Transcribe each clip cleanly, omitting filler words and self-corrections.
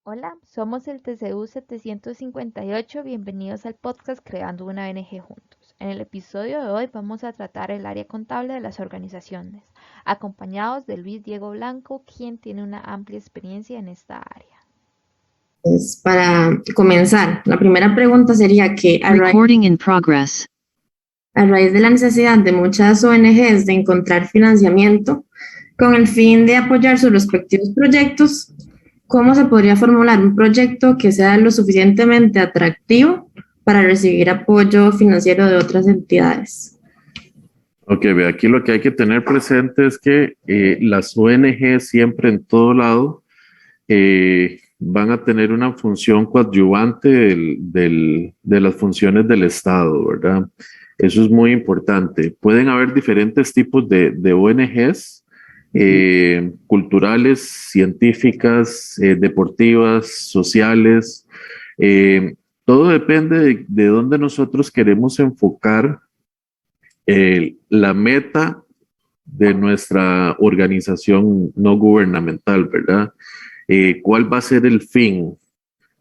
Hola, somos el TCU 758. Bienvenidos al podcast Creando una ONG Juntos. En el episodio de hoy vamos a tratar el área contable de las organizaciones, acompañados de Luis Diego Blanco, quien tiene una amplia experiencia en esta área. Pues para comenzar, la primera pregunta sería que Recording in progress. a raíz de la necesidad de muchas ONGs de encontrar financiamiento con el fin de apoyar sus respectivos proyectos, ¿cómo se podría formular un proyecto que sea lo suficientemente atractivo para recibir apoyo financiero de otras entidades? Ok, ve, aquí lo que hay que tener presente es que las ONG siempre en todo lado van a tener una función coadyuvante de las funciones del Estado, ¿verdad? Eso es muy importante. Pueden haber diferentes tipos de ONGs, culturales, científicas, deportivas, sociales. Todo depende de dónde nosotros queremos enfocar la meta de nuestra organización no gubernamental, ¿verdad? ¿Cuál va a ser el fin?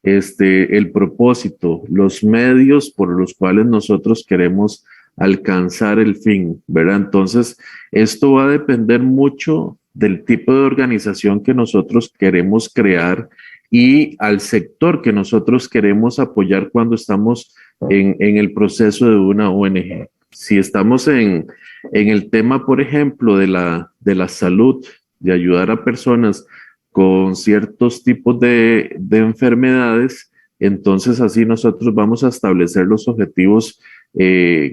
El propósito, los medios por los cuales nosotros queremos alcanzar el fin, ¿verdad? Entonces, esto va a depender mucho del tipo de organización que nosotros queremos crear y al sector que nosotros queremos apoyar cuando estamos en el proceso de una ONG. Si estamos en el tema, por ejemplo, de la salud, de ayudar a personas con ciertos tipos de enfermedades, entonces así nosotros vamos a establecer los objetivos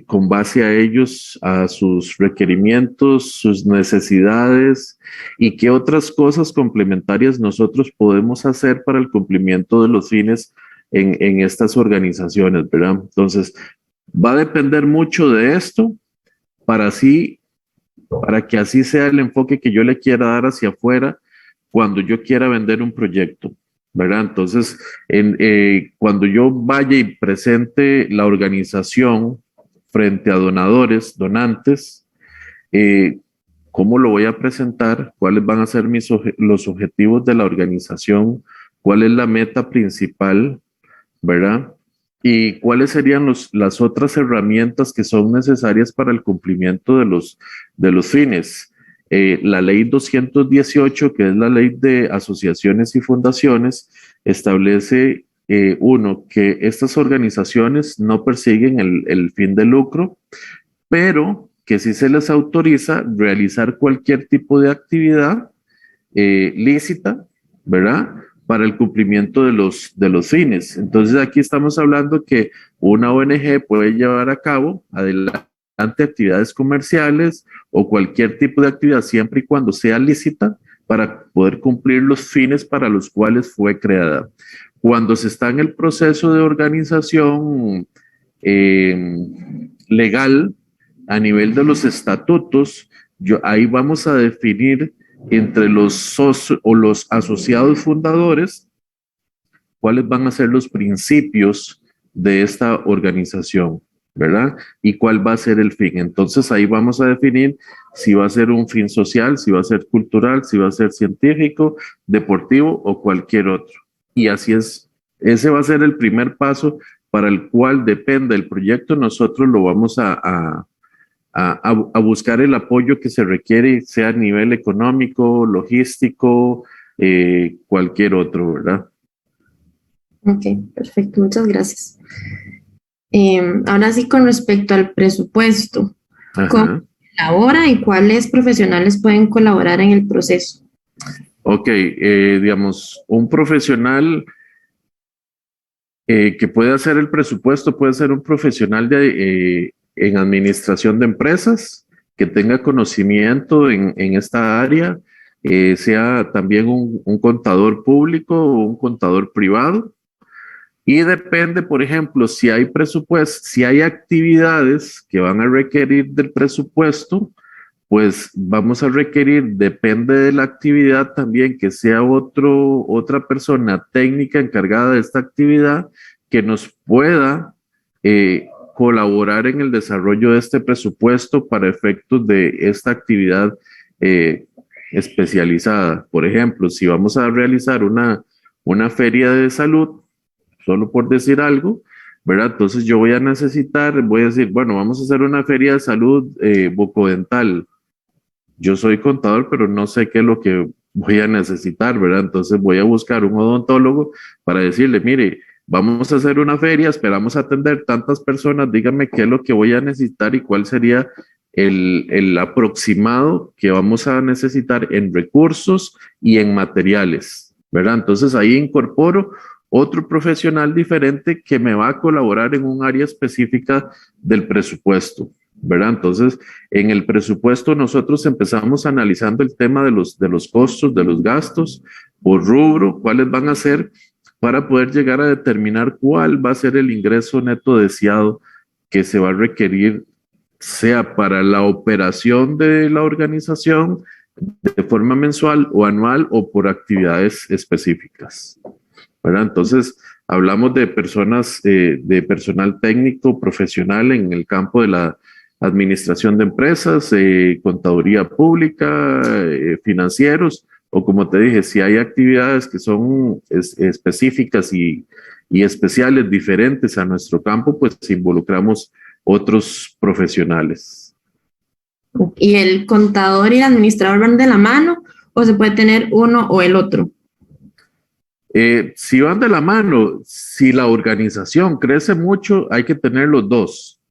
con base a ellos, a sus requerimientos, sus necesidades y qué otras cosas complementarias nosotros podemos hacer para el cumplimiento de los fines en estas organizaciones, ¿verdad? Entonces, va a depender mucho de esto para para que así sea el enfoque que yo le quiera dar hacia afuera cuando yo quiera vender un proyecto, ¿verdad? Entonces, cuando yo vaya y presente la organización frente a donadores, donantes, ¿cómo lo voy a presentar? ¿Cuáles van a ser los objetivos de la organización? ¿Cuál es la meta principal? ¿Verdad? ¿Y cuáles serían las otras herramientas que son necesarias para el cumplimiento de los fines? La ley 218, que es la ley de asociaciones y fundaciones, establece, uno, que estas organizaciones no persiguen el fin de lucro, pero que sí se les autoriza realizar cualquier tipo de actividad lícita, ¿verdad? Para el cumplimiento de los fines. Entonces aquí estamos hablando que una ONG puede llevar a cabo adelante actividades comerciales o cualquier tipo de actividad siempre y cuando sea lícita para poder cumplir los fines para los cuales fue creada. Cuando se está en el proceso de organización legal a nivel de los estatutos, ahí vamos a definir entre los socios o los asociados fundadores cuáles van a ser los principios de esta organización, ¿verdad? Y cuál va a ser el fin. Entonces ahí vamos a definir si va a ser un fin social, si va a ser cultural, si va a ser científico, deportivo o cualquier otro. Y así es, ese va a ser el primer paso para el cual depende del proyecto, nosotros lo vamos a buscar el apoyo que se requiere, sea a nivel económico, logístico, cualquier otro, ¿verdad? Ok, perfecto, muchas gracias. Ahora sí, con respecto al presupuesto, ¿cómo Ajá. se elabora y cuáles profesionales pueden colaborar en el proceso? Ok, digamos, un profesional que puede hacer el presupuesto puede ser un profesional en administración de empresas, que tenga conocimiento en esta área, sea también un contador público o un contador privado. Y depende, por ejemplo, si hay presupuesto, si hay actividades que van a requerir del presupuesto, pues vamos a requerir, depende de la actividad también, que sea otra persona técnica encargada de esta actividad que nos pueda colaborar en el desarrollo de este presupuesto para efectos de esta actividad eh, especializada. Por ejemplo, si vamos a realizar una feria de salud, solo por decir algo, ¿verdad? Entonces yo voy a necesitar, voy a decir, bueno, vamos a hacer una feria de salud bucodental. Yo soy contador, pero no sé qué es lo que voy a necesitar, ¿verdad? Entonces voy a buscar un odontólogo para decirle, mire, vamos a hacer una feria, esperamos atender tantas personas, dígame qué es lo que voy a necesitar y cuál sería el aproximado que vamos a necesitar en recursos y en materiales, ¿verdad? Entonces ahí incorporo otro profesional diferente que me va a colaborar en un área específica del presupuesto, ¿verdad? Entonces, en el presupuesto nosotros empezamos analizando el tema de los costos, de los gastos por rubro, cuáles van a ser para poder llegar a determinar cuál va a ser el ingreso neto deseado que se va a requerir, sea para la operación de la organización de forma mensual o anual o por actividades específicas, ¿verdad? Entonces, hablamos de personas, de personal técnico, profesional en el campo de la administración de empresas, contaduría pública, financieros, o como te dije, si hay actividades que son específicas y especiales, diferentes a nuestro campo, pues involucramos otros profesionales. ¿Y el contador y el administrador van de la mano o se puede tener uno o el otro? Si van de la mano, si la organización crece mucho, hay que tener los dos,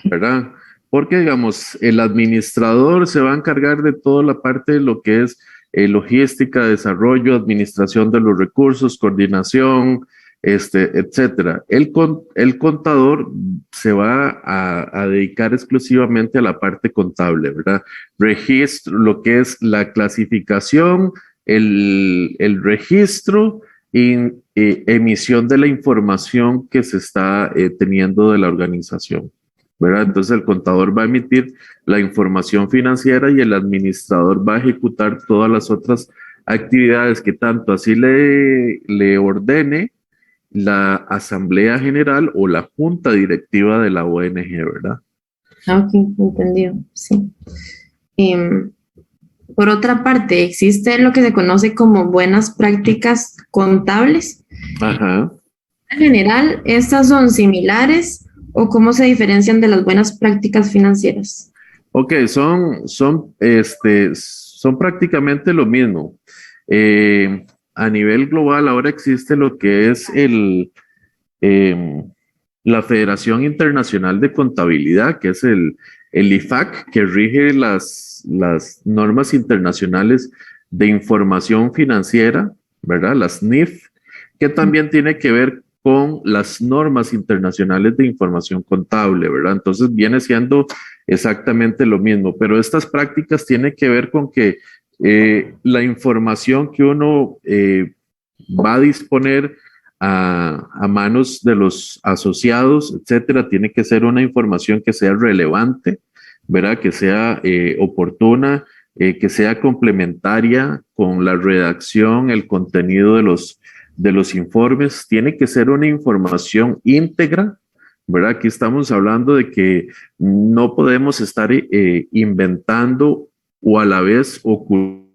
¿verdad? Porque, digamos, el administrador se va a encargar de toda la parte de lo que es logística, desarrollo, administración de los recursos, coordinación, etcétera. El contador se va a dedicar exclusivamente a la parte contable, ¿verdad? Registro, lo que es la clasificación, el registro y emisión de la información que se está teniendo de la organización, ¿verdad? Entonces el contador va a emitir la información financiera y el administrador va a ejecutar todas las otras actividades que tanto así le ordene la Asamblea General o la Junta Directiva de la ONG, ¿verdad? Ok, entendido, sí. Por otra parte, existe lo que se conoce como buenas prácticas contables. Ajá. En general, ¿estas son similares o cómo se diferencian de las buenas prácticas financieras? Ok, son prácticamente lo mismo. A nivel global ahora existe lo que es la Federación Internacional de Contabilidad, que es el IFAC, que rige las normas internacionales de información financiera, ¿verdad? Las NIF, que también tiene que ver con las normas internacionales de información contable, ¿verdad? Entonces viene siendo exactamente lo mismo, pero estas prácticas tienen que ver con que la información que uno va a disponer a manos de los asociados, etcétera, tiene que ser una información que sea relevante, ¿verdad? Que sea oportuna, que sea complementaria con la redacción, el contenido de los informes. Tiene que ser una información íntegra, ¿verdad? Aquí estamos hablando de que no podemos estar inventando o a la vez ocultando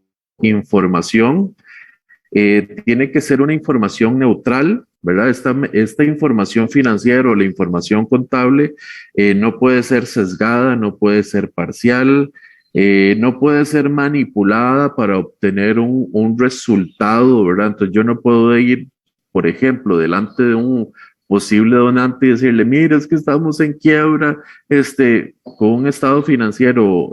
información. Tiene que ser una información neutral, ¿verdad? Esta información financiera o la información contable no puede ser sesgada, no puede ser parcial, no puede ser manipulada para obtener un resultado, ¿verdad? Entonces yo no puedo ir, por ejemplo, delante de un posible donante y decirle, mira, es que estamos en quiebra, con un estado financiero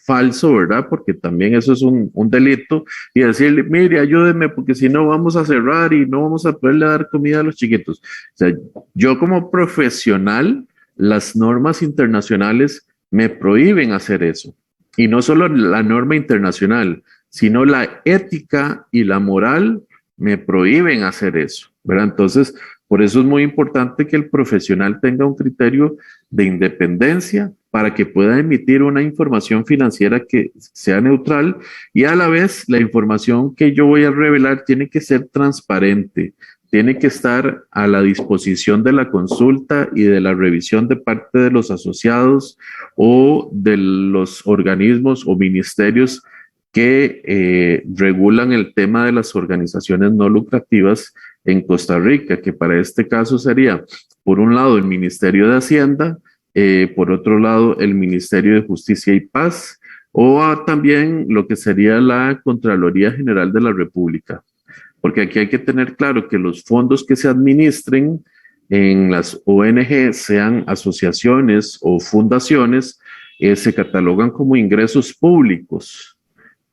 falso, ¿verdad? Porque también eso es un delito, y decirle, mire, ayúdeme, porque si no vamos a cerrar y no vamos a poderle dar comida a los chiquitos. O sea, yo como profesional, las normas internacionales me prohíben hacer eso. Y no solo la norma internacional, sino la ética y la moral me prohíben hacer eso, ¿verdad? Entonces, por eso es muy importante que el profesional tenga un criterio de independencia para que pueda emitir una información financiera que sea neutral y a la vez la información que yo voy a revelar tiene que ser transparente, tiene que estar a la disposición de la consulta y de la revisión de parte de los asociados o de los organismos o ministerios que regulan el tema de las organizaciones no lucrativas en Costa Rica, que para este caso sería, por un lado, el Ministerio de Hacienda, por otro lado, el Ministerio de Justicia y Paz, o también lo que sería la Contraloría General de la República. Porque aquí hay que tener claro que los fondos que se administren en las ONG, sean asociaciones o fundaciones, se catalogan como ingresos públicos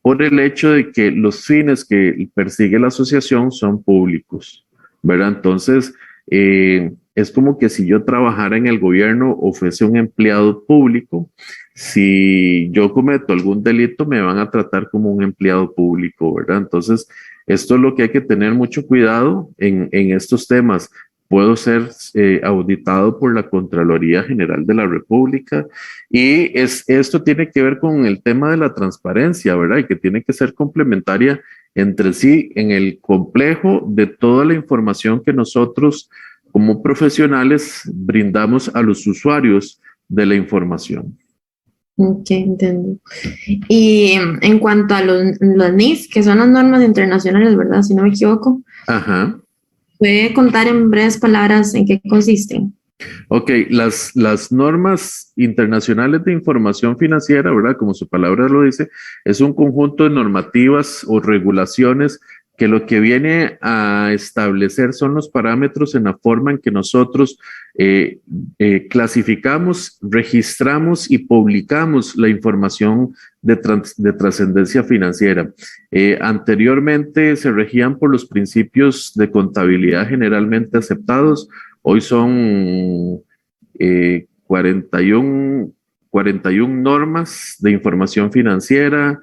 por el hecho de que los fines que persigue la asociación son públicos, ¿verdad? Entonces, es como que si yo trabajara en el gobierno o fuese un empleado público, si yo cometo algún delito, me van a tratar como un empleado público, ¿verdad? Entonces, esto es lo que hay que tener mucho cuidado en estos temas. Puedo ser auditado por la Contraloría General de la República y esto tiene que ver con el tema de la transparencia, ¿verdad? Y que tiene que ser complementaria entre sí en el complejo de toda la información que nosotros como profesionales brindamos a los usuarios de la información. Ok, entiendo. Y en cuanto a los NIF, que son las normas internacionales, ¿verdad? Si no me equivoco. Ajá. ¿Puede contar en breves palabras en qué consisten? Ok, las normas internacionales de información financiera, ¿verdad? Como su palabra lo dice, es un conjunto de normativas o regulaciones que lo que viene a establecer son los parámetros en la forma en que nosotros clasificamos, registramos y publicamos la información de trascendencia financiera. Anteriormente se regían por los principios de contabilidad generalmente aceptados. Hoy son 41 normas de información financiera,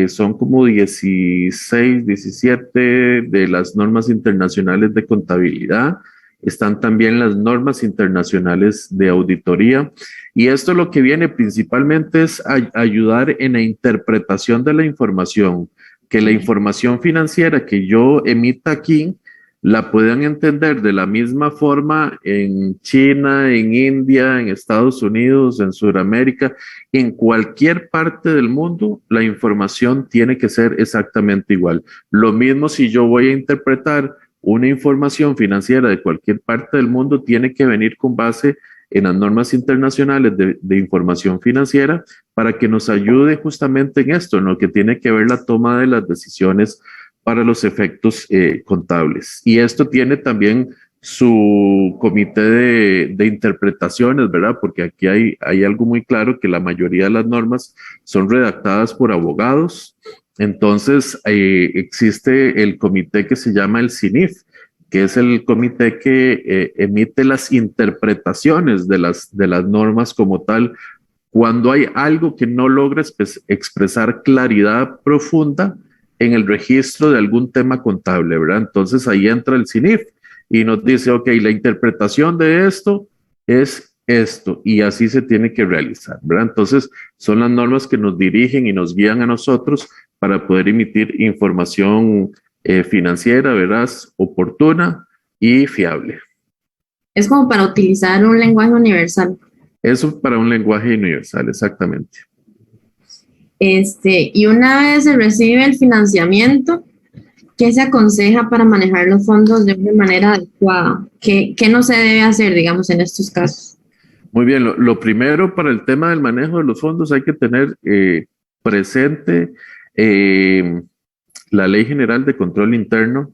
son como 16, 17 de las normas internacionales de contabilidad. Están también las normas internacionales de auditoría. Y esto lo que viene principalmente es ayudar en la interpretación de la información, que la información financiera que yo emita aquí la puedan entender de la misma forma en China, en India, en Estados Unidos, en Sudamérica, en cualquier parte del mundo, la información tiene que ser exactamente igual. Lo mismo si yo voy a interpretar una información financiera de cualquier parte del mundo, tiene que venir con base en las normas internacionales de información financiera para que nos ayude justamente en esto, en lo que tiene que ver la toma de las decisiones para los efectos contables. Y esto tiene también su comité de interpretaciones, ¿verdad? Porque aquí hay algo muy claro, que la mayoría de las normas son redactadas por abogados. Entonces, existe el comité que se llama el CINIF, que es el comité que emite las interpretaciones de las normas como tal, cuando hay algo que no logra expresar claridad profunda en el registro de algún tema contable, ¿verdad? Entonces ahí entra el CINIF y nos dice, ok, la interpretación de esto es esto y así se tiene que realizar, ¿verdad? Entonces son las normas que nos dirigen y nos guían a nosotros para poder emitir información financiera, veraz, oportuna y fiable. Es como para utilizar un lenguaje universal. Eso para un lenguaje universal, exactamente. Y una vez se recibe el financiamiento, ¿qué se aconseja para manejar los fondos de una manera adecuada? ¿Qué no se debe hacer, digamos, en estos casos? Muy bien, lo primero para el tema del manejo de los fondos hay que tener presente la Ley General de Control Interno,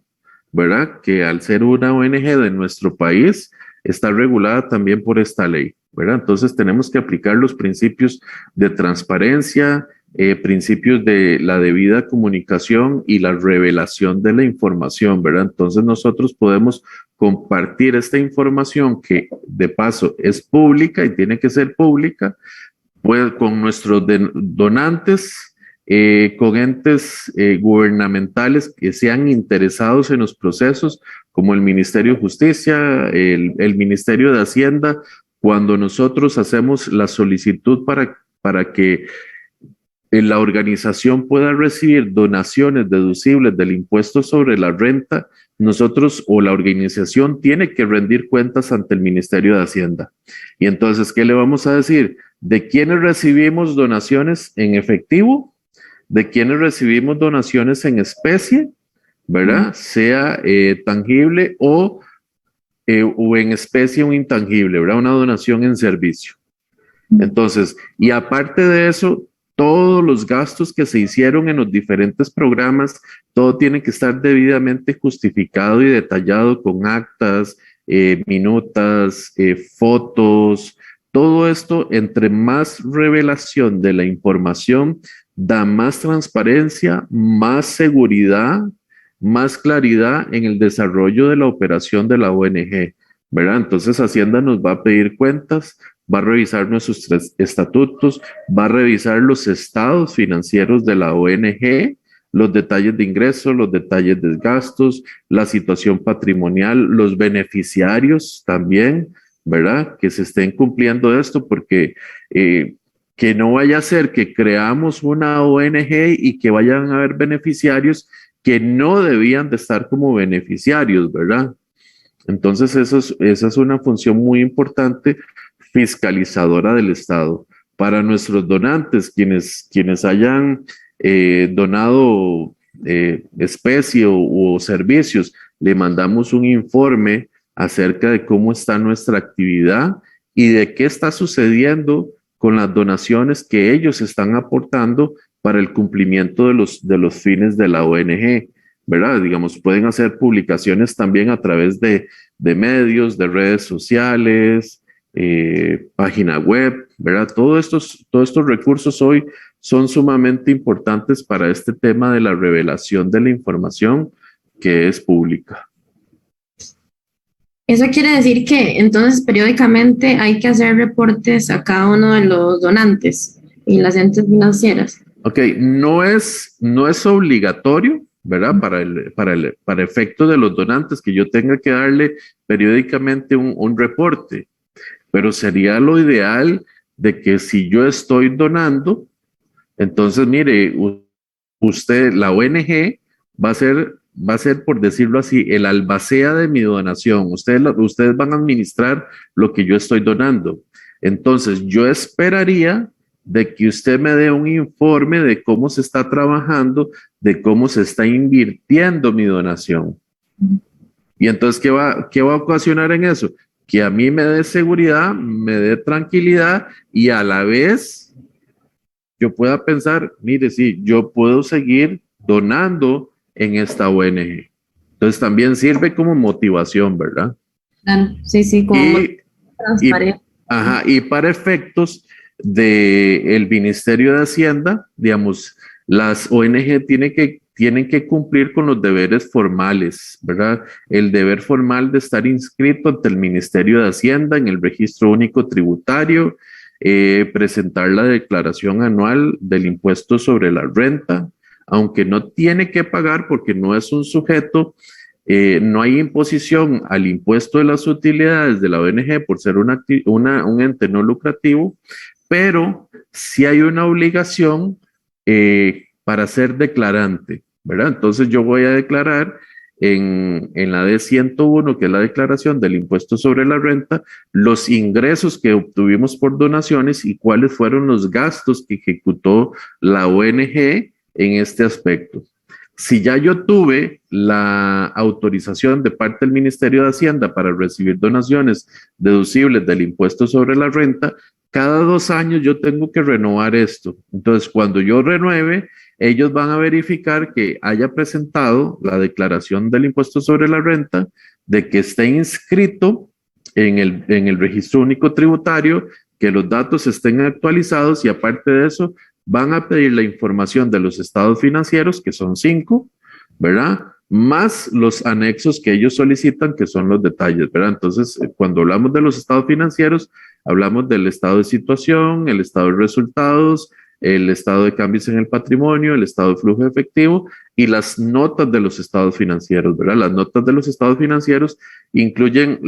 ¿verdad? Que al ser una ONG de nuestro país, está regulada también por esta ley, ¿verdad? Entonces tenemos que aplicar los principios de transparencia, principios de la debida comunicación y la revelación de la información, ¿verdad? Entonces nosotros podemos compartir esta información que de paso es pública y tiene que ser pública, pues con nuestros donantes, con entes gubernamentales que sean interesados en los procesos, como el Ministerio de Justicia, el Ministerio de Hacienda. Cuando nosotros hacemos la solicitud para que la organización pueda recibir donaciones deducibles del impuesto sobre la renta, nosotros o la organización tiene que rendir cuentas ante el Ministerio de Hacienda. Y entonces, ¿qué le vamos a decir? ¿De quiénes recibimos donaciones en efectivo? de quienes recibimos donaciones en especie, ¿verdad? Sea tangible o en especie o intangible, ¿verdad? Una donación en servicio. Entonces, y aparte de eso, todos los gastos que se hicieron en los diferentes programas, todo tiene que estar debidamente justificado y detallado con actas, minutas, fotos. Todo esto, entre más revelación de la información, da más transparencia, más seguridad, más claridad en el desarrollo de la operación de la ONG, ¿verdad? Entonces Hacienda nos va a pedir cuentas, va a revisar nuestros estatutos, va a revisar los estados financieros de la ONG, los detalles de ingresos, los detalles de gastos, la situación patrimonial, los beneficiarios también, ¿verdad? Que se estén cumpliendo esto porque que no vaya a ser que creamos una ONG y que vayan a haber beneficiarios que no debían de estar como beneficiarios, ¿verdad? Entonces, esa es una función muy importante fiscalizadora del Estado. Para nuestros donantes, quienes hayan donado especie o servicios, le mandamos un informe acerca de cómo está nuestra actividad y de qué está sucediendo con las donaciones que ellos están aportando para el cumplimiento de los fines de la ONG, ¿verdad? Digamos, pueden hacer publicaciones también a través de medios, de redes sociales, página web, ¿verdad? Todos estos recursos hoy son sumamente importantes para este tema de la revelación de la información que es pública. Eso quiere decir que entonces periódicamente hay que hacer reportes a cada uno de los donantes y las entes financieras. Ok, no es obligatorio, ¿verdad? Para efecto de los donantes que yo tenga que darle periódicamente un reporte, pero sería lo ideal de que si yo estoy donando, entonces mire, usted, la ONG va a ser, por decirlo así, el albacea de mi donación. Ustedes van a administrar lo que yo estoy donando. Entonces, yo esperaría de que usted me dé un informe de cómo se está trabajando, de cómo se está invirtiendo mi donación. Y entonces, ¿qué va a ocasionar en eso? Que a mí me dé seguridad, me dé tranquilidad y a la vez yo pueda pensar, mire, sí, yo puedo seguir donando en esta ONG. Entonces también sirve como motivación, ¿verdad? Claro, sí, como transparencia. Y para efectos del Ministerio de Hacienda, digamos, las ONG tienen que cumplir con los deberes formales, ¿verdad? El deber formal de estar inscrito ante el Ministerio de Hacienda en el Registro Único Tributario, presentar la declaración anual del impuesto sobre la renta, aunque no tiene que pagar porque no es un sujeto, no hay imposición al impuesto de las utilidades de la ONG por ser un ente no lucrativo, pero sí hay una obligación para ser declarante, ¿verdad? Entonces yo voy a declarar en la D101, que es la declaración del impuesto sobre la renta, los ingresos que obtuvimos por donaciones y cuáles fueron los gastos que ejecutó la ONG en este aspecto. Si ya yo tuve la autorización de parte del Ministerio de Hacienda para recibir donaciones deducibles del impuesto sobre la renta, cada 2 años yo tengo que renovar esto. Entonces, cuando yo renueve, ellos van a verificar que haya presentado la declaración del impuesto sobre la renta, de que esté inscrito en el registro único tributario, que los datos estén actualizados y aparte de eso, van a pedir la información de los estados financieros, que son 5, ¿verdad? Más los anexos que ellos solicitan, que son los detalles, ¿verdad? Entonces, cuando hablamos de los estados financieros, hablamos del estado de situación, el estado de resultados, el estado de cambios en el patrimonio, el estado de flujo efectivo y las notas de los estados financieros, ¿verdad? Las notas de los estados financieros incluyen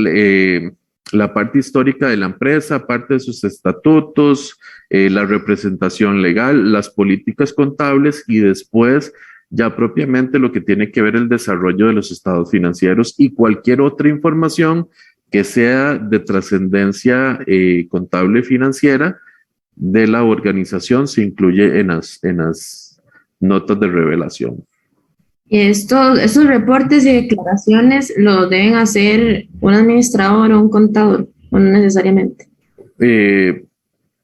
la parte histórica de la empresa, parte de sus estatutos, la representación legal, las políticas contables y después ya propiamente lo que tiene que ver el desarrollo de los estados financieros y cualquier otra información que sea de trascendencia contable financiera de la organización se incluye en las notas de revelación. Y estos reportes y declaraciones los deben hacer un administrador o un contador, o no necesariamente.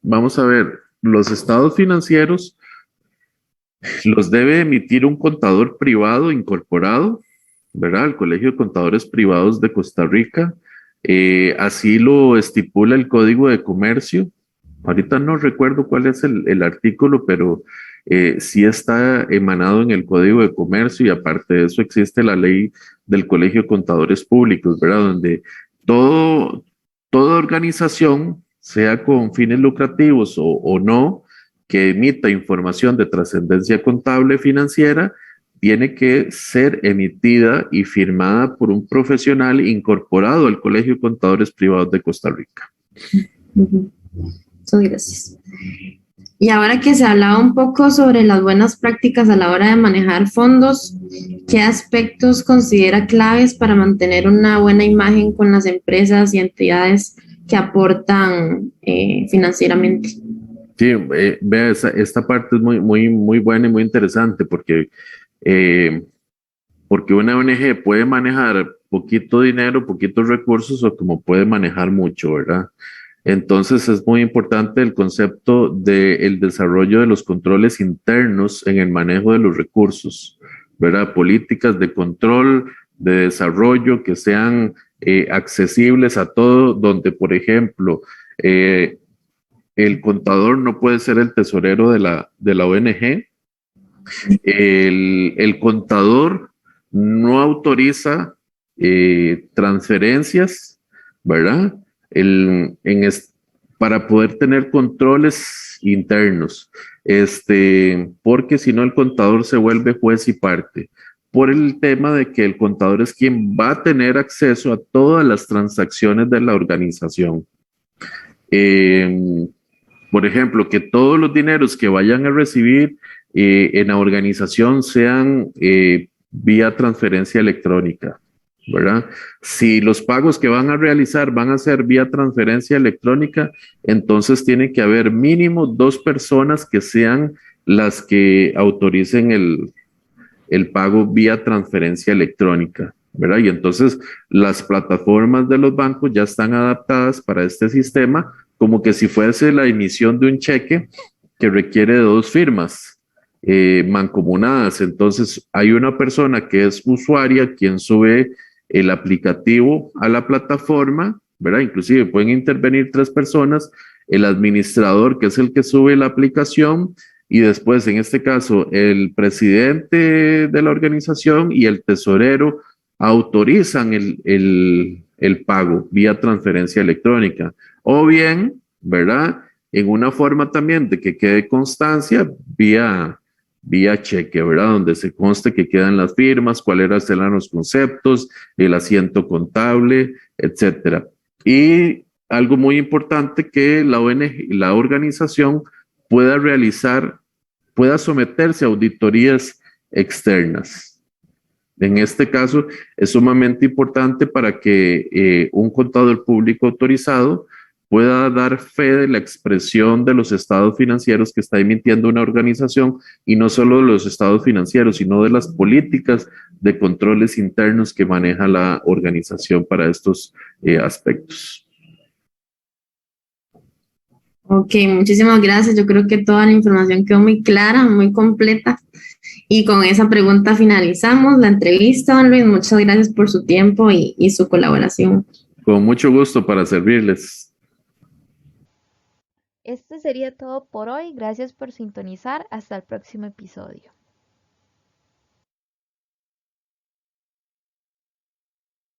Vamos a ver, los estados financieros los debe emitir un contador privado incorporado, ¿verdad? El Colegio de Contadores Privados de Costa Rica. Así lo estipula el Código de Comercio. Ahorita no recuerdo cuál es el artículo, pero sí está emanado en el Código de Comercio, y aparte de eso existe la ley del Colegio de Contadores Públicos, ¿verdad? Donde toda organización, sea con fines lucrativos o no, que emita información de trascendencia contable financiera, tiene que ser emitida y firmada por un profesional incorporado al Colegio de Contadores Privados de Costa Rica. Muchas gracias. Y ahora que se hablaba un poco sobre las buenas prácticas a la hora de manejar fondos, ¿qué aspectos considera claves para mantener una buena imagen con las empresas y entidades que aportan financieramente? Sí, vea, esta parte es muy buena y muy interesante, porque una ONG puede manejar poquito dinero, poquitos recursos, o como puede manejar mucho, ¿verdad? Entonces es muy importante el concepto del desarrollo de los controles internos en el manejo de los recursos, ¿verdad? Políticas de control, de desarrollo que sean accesibles a todo, donde, por ejemplo, el contador no puede ser el tesorero de la ONG. El contador no autoriza transferencias, ¿verdad? Para poder tener controles internos, porque si no el contador se vuelve juez y parte, por el tema de que el contador es quien va a tener acceso a todas las transacciones de la organización. Por ejemplo, que todos los dineros que vayan a recibir en la organización sean vía transferencia electrónica, ¿verdad? Si los pagos que van a realizar van a ser vía transferencia electrónica, entonces tiene que haber mínimo 2 personas que sean las que autoricen el pago vía transferencia electrónica, ¿verdad? Y entonces las plataformas de los bancos ya están adaptadas para este sistema, como que si fuese la emisión de un cheque que requiere de 2 firmas mancomunadas. Entonces hay una persona que es usuaria quien sube el aplicativo a la plataforma, ¿verdad? Inclusive pueden intervenir 3 personas, el administrador, que es el que sube la aplicación, y después, en este caso, el presidente de la organización y el tesorero autorizan el pago vía transferencia electrónica. O bien, ¿verdad? En una forma también de que quede constancia vía cheque, ¿verdad? Donde se conste que quedan las firmas, cuáles serán los conceptos, el asiento contable, etcétera. Y algo muy importante, que la ONG, la organización pueda someterse a auditorías externas. En este caso, es sumamente importante para que un contador público autorizado pueda dar fe de la expresión de los estados financieros que está emitiendo una organización, y no solo de los estados financieros, sino de las políticas de controles internos que maneja la organización para estos aspectos. Ok, muchísimas gracias. Yo creo que toda la información quedó muy clara, muy completa. Y con esa pregunta finalizamos la entrevista, don Luis. Muchas gracias por su tiempo y su colaboración. Con mucho gusto, para servirles. Esto sería todo por hoy. Gracias por sintonizar. Hasta el próximo episodio.